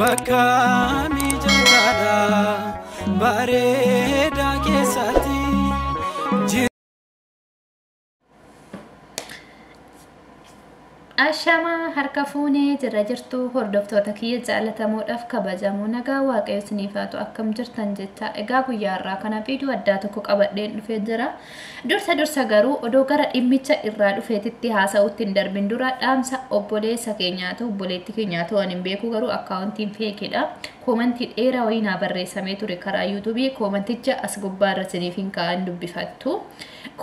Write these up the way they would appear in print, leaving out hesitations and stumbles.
bakka mijaataadha bareedaa keessatti. Ashama harka fuunee jirra jirtu hordoftoota kiyya jaallatamuudhaaf kabajamoo nagaa waaqayyo isiniif haa ta'u akkam jirtan jecha egaa guyyaa irraa kana viidiyoo addaa tokko qabadheen dhufee jira. Dursa garuu odoo gara dhimmicha irraa dhufeetitti haasa'uutti hin darbin dura dhaamsa obboleessa keenyaatu obboleetti keenyaatu waan hin beeku garuu akkaawuntiin feekidha. Koomentii dheeraa wayinaa barreessamee ture karaa yuutuubii koomenticha as gubbaarra isiniif hin kaa'an dubbifattu.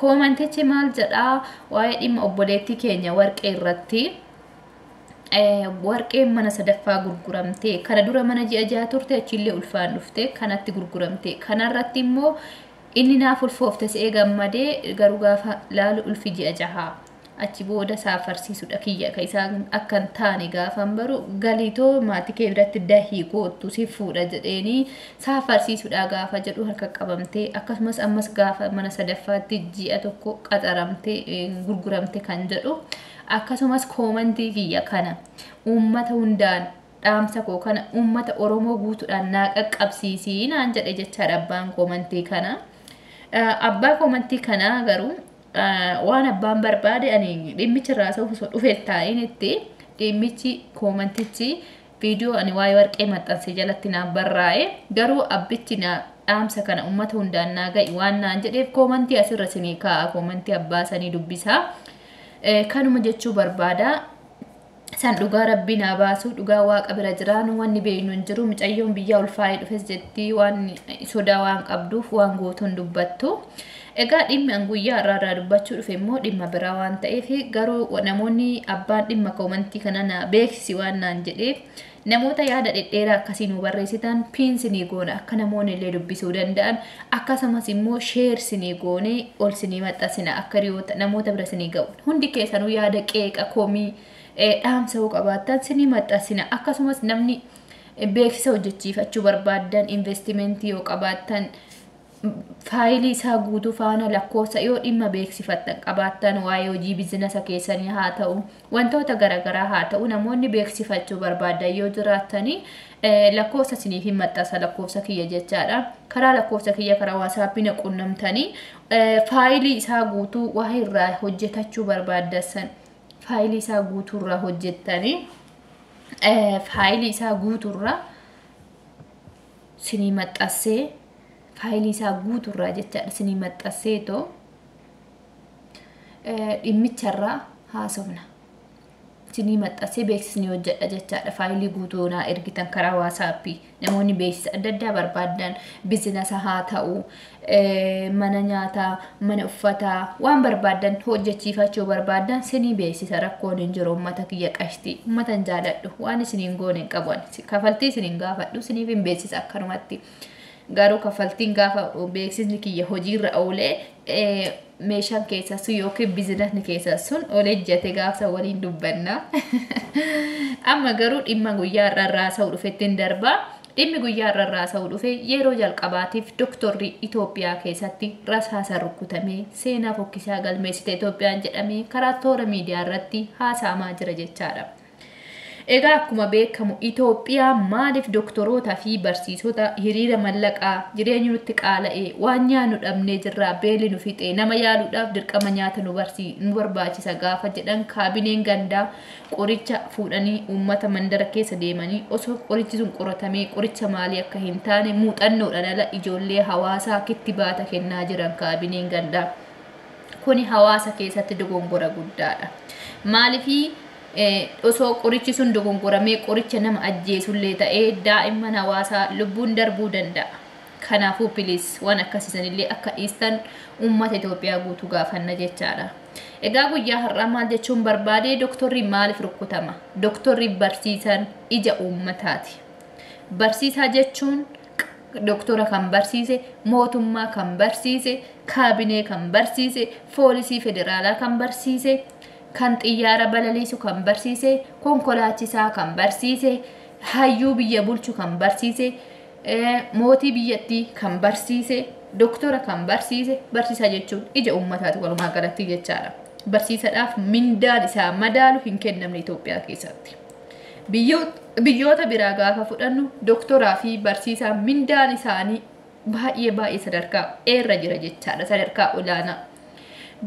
Koomentichi maal jedhaa waa'ee dhimma obboleetti keenya warqee irratti warqeen mana sadaffaa gurguramte kana dura mana ji'a jaha turte achillee ulfaan dhufte kanatti gurguramte kanarratti immoo inni naaf ulfoofte se'ee gammadee garuu gaafa laalu ulfi ji'a jahaa achi booda saafarsiisudha kiyya ka isaan akkan taane gaafan baru galiitoo maatii kee biratti dahii gootu si fuudha jedheeni saafarsiisudha gaafa jedhu harka qabamte akkasumas ammas gaafa mana sadaffaatti ji'a tokko qaxaramte gurguramte kan jedhu akkasumas koomentii kiyya kana uummata hundaan dhaamsa koo kana uummata Oromoo guutuudhaan naa qaqqabsiisii naan jedhe jechaadha abbaan koomentii kana. Abbaa koomentii kana garuu waan abbaan barbaade ani dhimmicha irraa osoo dhufeet taa'in itti dhimmichi koomentichi viidiyoo ani waa'ee warqee maxxanse jalatti naaf barraa'e garuu abbichi na dhaamsa kana uummata hundaan naa ga'i waan naan jedheef koomentii asirra isinii kaa'a koomentii abbaa sanii dubbisaa. Kanuma jechuu barbaada san dhugaa rabbii naa baasu dhugaa waaqa bira jiraan wanni beeynu hin jiru mucayyoon biyya ulfaa'ee dhufes jetti waan sodaa waan qabduuf waan gootuun dubbattu. Egaa dhimmi an guyyaa irraa dubbachuu dhufe immoo dhimma biraa waan ta'eef garuu namoonni abbaan dhimma koomentii kana na beeksisi waan naan jedheef namoota yaada dhedheeraa akkasii nu barreessitan piinsinii goona akka namoonni illee dubbisuu danda'an akkasumas immoo sheersinii goone ol sinii maxxansina akka riyoota namoota bira sinii ga'u hundi keessanuu yaada qeeqa komii dhaamsa'uu qabaattan sinii maxxansina akkasumas namni beeksisa hojjechiifachuu barbaadan investimentii yoo qabaattan faayilii isaa guutuu faana lakkoofsa yoo dhimma beeksifattan qabaattan waa'ee hojii biizinasa keessanii haa ta'u wantoota garaagaraa haa ta'u namoonni beeksifachuu barbaadan yoo jiraatanii lakkoofsa isiniif hin maxxansa lakkoofsa kiyya jechaadha karaa lakkoofsa kiyya karaa waasaapii na qunnamtanii faayilii isaa guutuu waa'ee irraa hojjetachuu barbaadan faayilii isaa guutuu irraa hojjettanii faayilii isaa guutuu irraa isinii maxxansee faayilii isaa guuturraa jechaadha isinii maxxanseetoo dhimmicharraa haasofna isinii maxxansee beeksisni hojjedha jechaadha faayilii guutuu naa ergitan karaa waasaappii namoonni beeksisa adda addaa barbaadan biizinasa haa ta'u mana nyaataa mana uffataa waan barbaadan hojjechiifachuu barbaadan isinii beeksisa rakkoon hin jiru uummata kiyya qashtii uummatan jaaladhu waan isiniin goone hin qaban kafaltii isiniin gaafadhu isiniif hin beeksisa akkanumatti. Garuu kafaltiin gaafa beeksisni kiyya hojiirra oolee meeshaan keessasuu yookiin biizinasni keessasuun oolee ijjate gaafsa waliin dubbanna. Amma garuu dhimma guyyaa irraa haasa'uu dhufettiin darbaa. Dhimmi guyyaa irraa haasa'uu dhufe yeroo jalqabaatiif doktorri Itoophiyaa keessatti rasaasa rukutamee seenaa fokkisaa galmeessite Itoophiyaan jedhamee karaa toora miidiyaa irratti haasa'amaa jira jechaadha. Egaa akkuma beekamu Itoophiyaa maaliif doktoroota fi barsiisota hiriira mallaqaa jireenya nutti qaala'ee waan nyaannu dhabnee jirraa beelli nu fixee nama yaaluudhaaf dirqama nyaata nu barbaachisa gaafa jedhan kaabineen gandaa qoricha fuudhanii uummata mandara keessa deemanii osoo qorichi sun qoratamee qoricha maalii akka hin taane muuxannoodhaan ala ijoollee hawaasaa kittibaata kennaa jiran kaabineen gandaa. Kuni hawaasa keessatti dogongora guddaadha. Maaliifii osoo qorichi sun dogongoramee qoricha nama ajjeesullee ta'ee daa'imman hawaasaa lubbuun darbuu danda'a. Kanaafuu pilis waan akkasiisanillee akka dhiistan uummata Itoophiyaa guutuu gaafanna jechaadha. Egaa guyyaa har'aa maal jechuun barbaade doktorri maaliif rukutama? Doktorri barsiisan ija uummataati. Barsiisaa jechuun doktora kan barsiise, mootummaa kan barsiise, kaabinee kan barsiise, poolisii federaalaa kan barsiise, kan xiyyaara balaliisu kan barsiise, konkolaachisaa kan barsiise, hayyuu biyya bulchu kan barsiise, mootii biyyattii kan barsiise, doktora kan barsiise, barsiisaa jechuun ija uummataati walumaa galatti jechaadha. Barsiisadhaaf mindaan isaa madaalu hin kennamne Itoophiyaa keessatti. biyyoota biraa gaafa fudhannu doktoraa fi barsiisaa mindaan isaanii baay'ee sadarkaa irra jira jechaadha, sadarkaa olaanaa.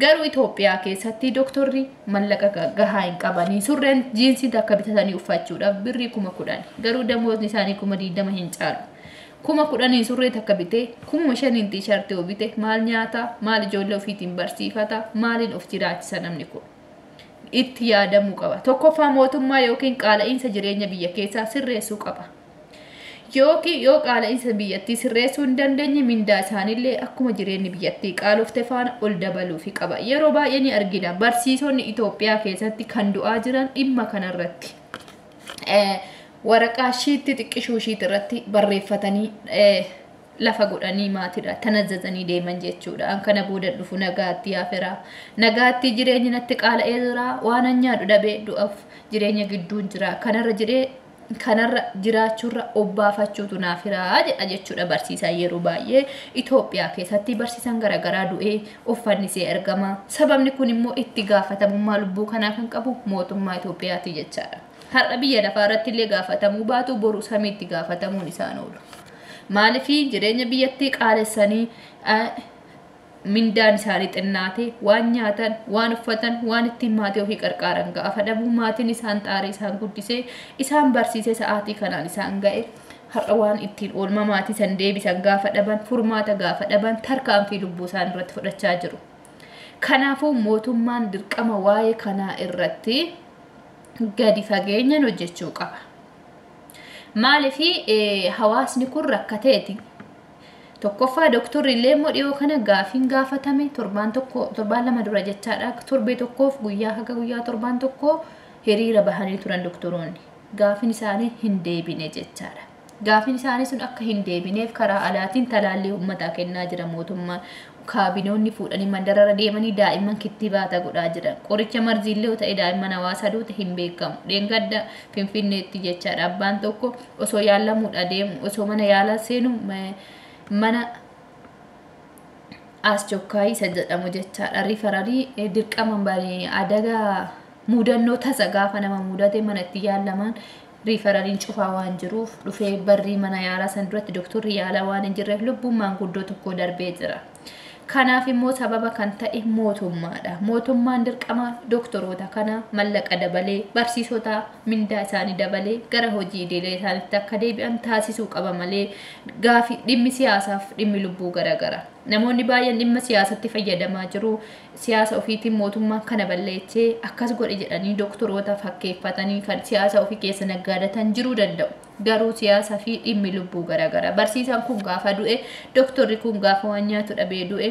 Garuu Itoophiyaa keessatti doktorri mallaqa gahaa hin qabanii surreen jiinsii akka bitatanii uffachuudhaaf birrii 10,000 garuu damoosni isaanii 20,000 hin caalu. 10,000 surree takka bitee 5,000 tiishartii obite maal nyaata, maal ijoollee ofiitiin barsiifata, maaliin of jiraachisa namni kun itti yaadamuu qaba. Tokkoffaa mootummaa yookiin qaala'insa jireenya biyya keessaa sirreessuu qaba. Yookiin yoo qaala'insa biyyattii sirreessuu hin dandeenye mindaa isaaniillee akkuma jireenyi biyyattii qaalofte faana ol dabaluufi qaba. Yeroo baay'ee ni argina barsiisonni Itoophiyaa keessatti kan du'aa jiran dhimma kanarratti. Waraqaa shiitti xiqqishuu shiit irratti barreeffatanii lafa godhanii maatiidha tanazzazanii deeman jechuudha. An kana booda dhufu nagaatti yaafiraa. Nagaatti jireenyi natti qaala'ee jira. Waan nyaadhu dhabee du'aaf jireenya gidduun jira. Kanarra jiraachuurra obbaafachuutu naafiraa jedha jechuudha barsiisaa yeroo baay'ee Itoophiyaa keessatti barsiisan garaagaraa du'ee uffannisee argama. Sababni kun immoo itti gaafatamummaa lubbuu kanaa kan qabu mootummaa Itoophiyaati jechaadha. Har'a biyya lafaa irratti illee gaafatamuu baatu boru samiitti gaafatamuun isaan oolu. Maaliif jireenya biyyattii qaalessanii mindaan isaanii xinnaate waan nyaatan, waan uffatan, waan ittiin maatii ofii qarqaaran gaafa dhabu maatiin isaan xaaree isaan guddisee isaan barsiisee sa'aatii kanaan isaan ga'e har'a waan ittiin oolma maatii san deebisan gaafa dhaban furmaata gaafa dhaban tarkaanfii lubbuu isaan irratti fudhachaa jiru. Kanaafuu mootummaan dirqama waa'ee kanaa irratti gadi fageenyaan hojjechuu qaba. Maaliif hawaasni kun rakkateeti. Tokkoffaa doktorri illee immoo dhiyoo kana gaafiin gaafatame torbaan lama dura jechaadha. Torbee tokkoof guyyaa haga guyyaa torbaan tokko hiriira bahanii turan doktoroonni. Gaafiin isaanii hin deebine jechaadha. Gaafiin isaanii sun akka hin deebineef karaa alaatiin talaallii uummataa kennaa jira mootummaan. Kaabinoonni fuudhanii mandarara deemanii daa'imman kittibaata godhaa jiran. Qoricha marziillee ta'e daa'imman hawaasaa duute hin beekamu. Dheengadda Finfinneetti jechaadha. Abbaan tokko osoo yaalamuudha deemu osoo mana yaalaa seenu mana asjokkaayii isa jedhamu jechaadha. Riifararii dirqama banee adagaa mudannoo tasa gaafa nama mudate mana itti yaalaman riifarariin cufaa waan jiruuf dhufee barrii mana yaalaa san duratti doktorri yaalaa waan hin jirreef lubbuun maanguddoo tokko darbee jira. Kanaaf immoo sababa kan ta'e mootummaadha. Mootummaan dirqama doktoroota kana mallaqa dabalee barsiisota mindaa isaanii dabalee gara hojii idilee isaaniitti akka deebi'an taasisuu qaba malee gaafii dhimmi siyaasaaf dhimmi lubbuu garaagara. Namoonni baay'een dhimma siyaasatti fayyadamaa jiru. Siyaasa ofiitiin mootummaan kana balleessee akkas godhe jedhanii doktoroota fakkeeffatanii kan siyaasa ofii keessa naggaadatan jiruu danda'u. Garuu siyaasa fi dhimmi lubbuu garaagara. Barsiisaan kun gaafa du'e, doktorri kun gaafa waan nyaatu dhabee du'e,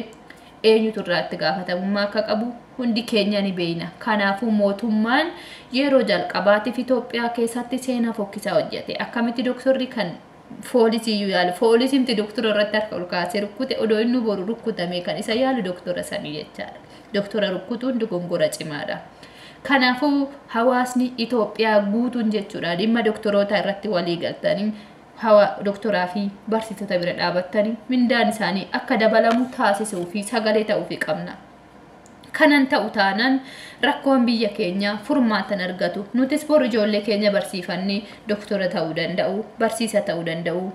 eenyutu irratti gaafatamummaa akka qabu hundi keenya ni beekna. Kanaafuu mootummaan yeroo jalqabaatiif Itoophiyaa keessatti seenaa fokkisaa hojjete. Akkamitti doktorri kan foolisiiyyuu yaalu foolisiimti doktora irratti harka ol kaasee rukkute odoo inni boru rukkutame kan isa yaalu doktora sanii jechaadha. Doktora rukkutuun dogongora cimaadha. Kanaafuu hawaasni Itoophiyaa guutuun jechuudha dhimma doktoroota irratti walii galtanii doktoraa fi barsiisota bira dhaabattanii mindaan isaanii akka dabalamu taasisuu fi sagalee ta'uu qabna. Kanan ta'u taanaan rakkoon biyya keenya furmaatan argatu. Nutis bor ijoollee keenya barsiifannee doktora ta'uu danda'u, barsiisa ta'uu danda'u,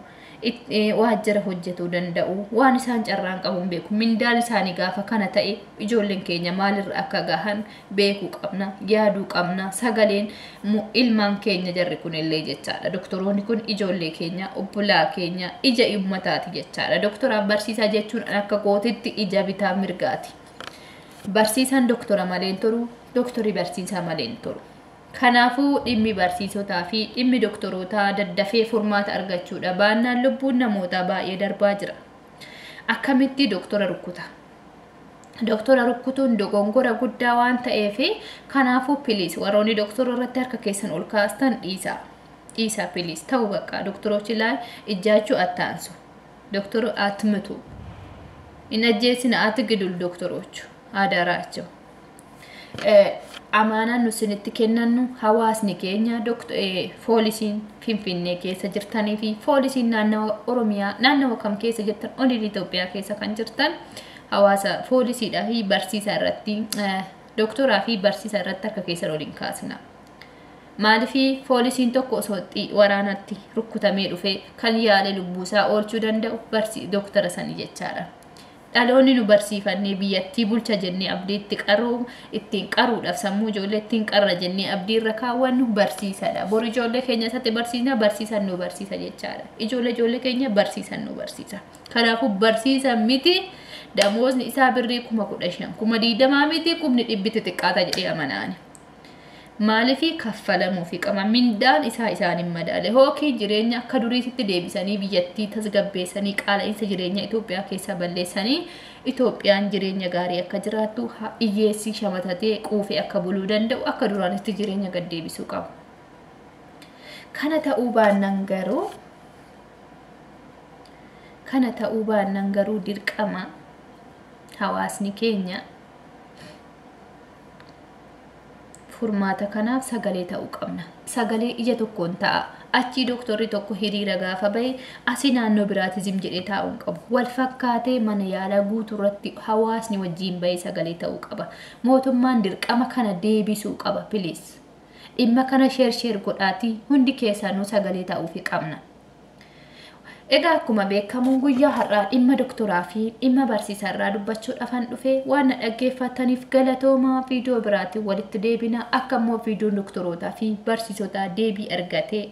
waajjira hojjetuu danda'u, waan isaan carraan qabuun beeku. Mindaan isaanii gaafa kana ta'e ijoolleen keenya maalirra akka gahan beekuu qabna, yaaduu qabna. Sagaleen ilmaan keenya jarri kun illee jechaadha. Doktoroonni kun ijoollee keenya, obbolaa keenya, ija uummataati jechaadha. Doktoraaf barsiisaa jechuun akka gootitti ija bitaa mirgaati. Barsiisaan doktora malee hin turu, doktorri barsiisaa malee hin turu. Kanaafuu dhimmi barsiisotaa fi dhimmi doktorootaa daddafee furmaata argachuudha baannaan lubbuun namootaa baay'ee darbaa jira. Akkamitti doktora rukkuta? Doktora rukkutuun dogongora guddaa waan ta'eef kanaafuu piliis warroonni doktora irratti harka keessan ol kaastan dhiisaa piliis ta'uu bakka doktorochi laa ijjaachuu attaansu. Doktora atmitu. In ajjeesina ati gidul doktorochu. Aadaraachoo. Amaanaan nusinitti kennannu hawaasni keenya foolisiin Finfinnee keessa jirtanii fi foolisiin naannawa Oromiyaa naannawa kam keessa jirtan oniin Itoophiyaa keessa kan jirtan hawaasa foolisiidhaa fi barsiisaa irratti doktoraa fi barsiisaa irratti harka keessan waliin kaasna. Maalifi poolisiin tokko osootti waraanatti rukkutamee dhufe kan yaale lubbuusaa oolchuu danda'u doktora sanii jechaadha. Dhaloonni nu barsiifannee biyyattii bulcha jennee abdiitti ittiin qaruudhaaf sammuu ijoollee ittiin qarra jennee abdiirra kaawwannu barsiisadha. Bor ijoollee keenya isatti barsiisan nu barsiisa jechaadha. Ijoollee keenya barsiisan nu barsiisa. Kanaafuu barsiisan miti damoosni isaa birrii 15,000 20 miti 100 xiqqaata jedhee amanaani. Maalifi kaffalamuu fi qaba mindaan isaanin madaale hookiin jireenya akka duriitti deebisanii biyyattii tasgabbeessanii qaala'insa jireenya Itoophiyaa keessa balleessanii Itoophiyaan jireenya gaarii akka jiraattu hiyyeessi shamatatee quufee akka buluu danda'u akka duraanitti jireenya gad deebisuu qabu. Kana ta'uu baannaan garuu dirqama hawaasni keenya furmaata kanaaf sagalee ta'uu qabna. Sagalee ija tokkoon ta'a. Achi doktorri tokko hiriira gaafa bahe asii naannoo biraatizim jedhee taa'uun qabu. Wal fakkaatee mana yaalaa guutuurratti hawaasni wajjiin bahee sagalee ta'uu qaba. Mootummaan dirqama kana deebisuu qaba please. Dhimma kana sheer godhaatii hundi keessanuu sagalee ta'uufi qabna. Egaa akkuma beekamu guyyaa har'aa dhimma doktoraa fi dhimma barsiisaa irraa dubbachuudhaafan dhufe waan dhaggeeffataniif galatoomaa. Viidiyoo biraatiin walitti deebina. Akka immoo viidiyoon doktorootaa fi barsiisotaa deebii argatee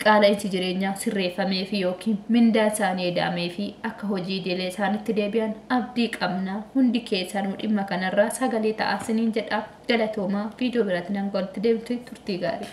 qaala'insi jireenyaa sirreeffamee fi yookiin mindaan isaanii eedamee fi akka hojii idilee isaanitti deebi'an abdii qabna. Hundi keessanuu dhimma kanarraa sagalee ta'aa isiniin jedha. Galatoomaa. Viidiyoo biraatiin walitti deebitu turtii gaarii.